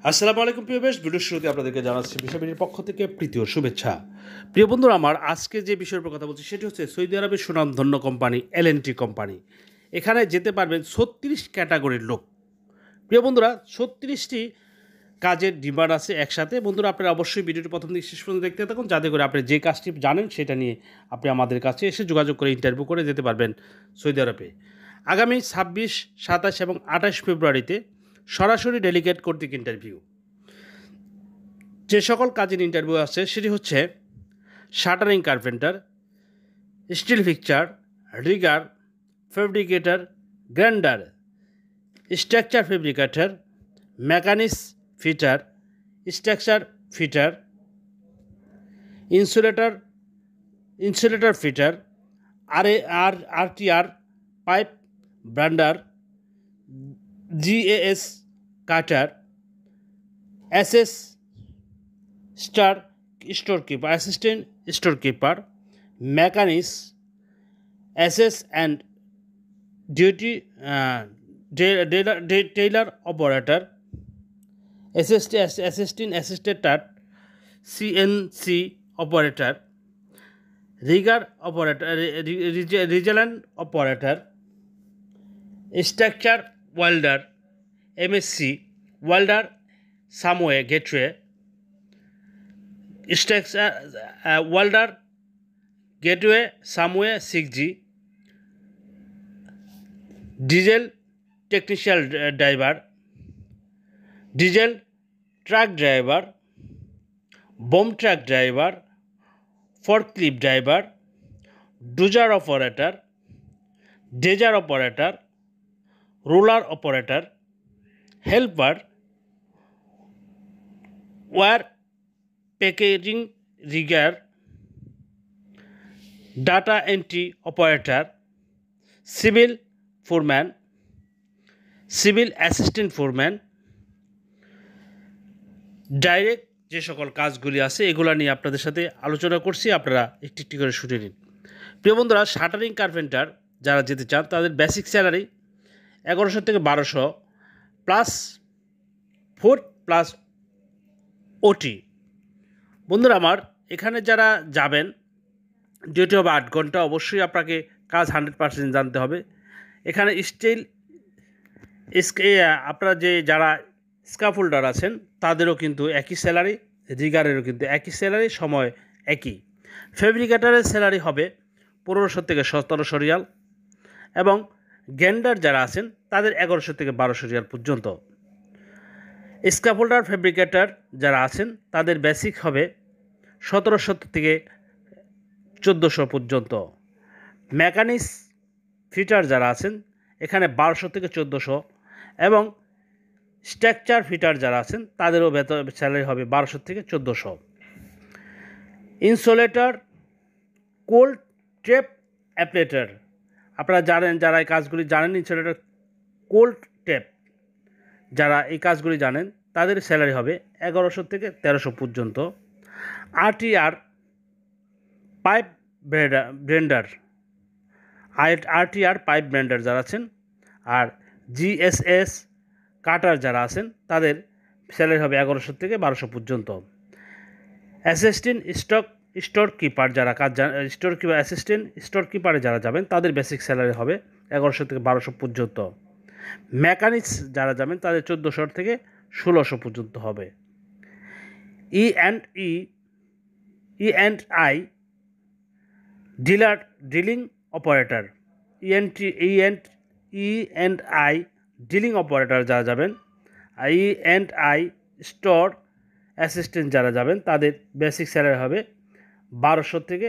আসসালামু আলাইকুম প্রিয় বেশ ভিডিওর শুরুতে আপনাদেরকে জানাচ্ছি বিষয়বিটির পক্ষ থেকে প্রীতি ও শুভেচ্ছা। প্রিয় বন্ধুরা আমার আজকে যে বিষয়ের উপর কথা বলছি সেটি হচ্ছে সৌদি আরবের সুনামধন্য কোম্পানি এলএনটি কোম্পানি। এখানে যেতে পারবেন 36 ক্যাটাগরির লোক। প্রিয় বন্ধুরা 36টি কাজের ডিমান্ড আছে একসাথে। বন্ধুরা আপনারা অবশ্যই ভিডিওটি প্রথম থেকে শেষ পর্যন্ত দেখতে থাকুন, যাতে করে আপনি যে কাজটি জানেন সেটা নিয়ে আপনি আমাদের কাছে এসে যোগাযোগ করে ইন্টারভিউ করে যেতে পারবেন সৌদি আরবে। আগামী 26, 27 এবং 28 ফেব্রুয়ারিতে সরাসরি ডেলিগেট কর্তৃক ইন্টারভিউ। যে সকল কাজের ইন্টারভিউ আছে সেটি হচ্ছে shuttering carpenter, steel fixer, rigger, fabricator, grinder, structure fabricator, mechanics fitter, structure fitter, insulator fitter, RTR pipe brander, GAS cutter, SS storekeeper, assistant storekeeper, mechanics, SS and duty trailer operator, assistant CNC operator, rigger operator, রিজেলেন্ট operator, structure welder, MSC welder, someway gateway, structure welder, gateway someway 6G, diesel technical driver, diesel truck driver, boom truck driver, forklift driver, dozer operator, dozer operator, roller operator, helper, wire packaging rigger, data entry operator, civil foreman, civil assistant foreman. Direct যে সকল কাজগুলি আছে এগুলো নিয়ে আপনাদের সাথে আলোচনা করছি, আপনারা একটি একটি করে শুনে নিন। প্রিয় বন্ধুরা, শাটারিং কার্পেন্টার যারা যেতে চান তাদের বেসিক স্যালারি 1100 থেকে 1200 প্লাস 4 প্লাস ওটি। বন্ধুরা আমার, এখানে যারা যাবেন ডিউটি হবে 8 ঘন্টা। অবশ্যই আপনাকে কাজ 100% জানতে হবে। এখানে আপনারা যারা স্কাফোল্ডার আছেন তাদেরও কিন্তু একই স্যালারি, রিগারেরও কিন্তু একই স্যালারি, সময় একই। ফেব্রিকেটারের স্যালারি হবে 1500 থেকে 1700 রিয়াল এবং গ্যান্ডার যারা আছেন তাদের 1100 থেকে 1200 রিয়াল পর্যন্ত। স্কাফোল্ডার ফেব্রিকেটার যারা আছেন তাদের বেসিক হবে 1700 থেকে 1400 পর্যন্ত। মেকানিক্স ফিটার যারা আছেন এখানে 1200 থেকে 1400 এবং স্ট্রাকচার ফিটার যারা আছেন তাদেরও স্যালারি হবে 1200 থেকে 1400। ইনসুলেটর, কোল্ড ট্রেপ অ্যাপ্লেটার, আপনারা জানেন, যারা এই কাজগুলি জানেন, ইনসুলেটর কোল্ড ট্রেপ যারা এই কাজগুলি জানেন তাদের স্যালারি হবে 1100 থেকে 1300 পর্যন্ত। RTR pipe Blender, RTR pipe Blender যারা আছেন আর জিএসএস কাটার যারা আছেন তাদের স্যালারি হবে 1100 থেকে 1200 পর্যন্ত। অ্যাসিস্ট্যান্ট স্টোর কিপার যারা অ্যাসিস্ট্যান্ট স্টোর কিপারে যারা যাবেন তাদের বেসিক স্যালারি হবে 1100 থেকে 1200 পর্যন্ত। মেকানিক্স যারা যাবেন তাদের 1400 থেকে 1600 পর্যন্ত হবে। E&I dealing operator, E&I dealing operator যারা যাবেন, E&I স্টোর অ্যাসিস্ট্যান্ট যারা যাবেন তাদের বেসিক স্যালারি হবে 1200 থেকে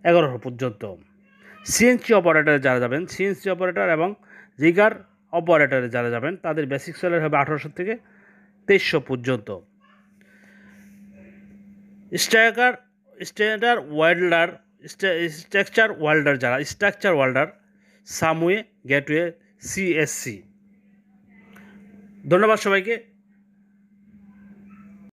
1100 পর্যন্ত। সিএনসি অপারেটর যারা যাবেন, সিএনসি অপারেটর এবং রিগার অপারেটরে যারা যাবেন তাদের বেসিক স্যালারি হবে 1800 থেকে 2300 পর্যন্ত। Structure welder, someway gateway, CSC. ধন্যবাদ সবাইকে।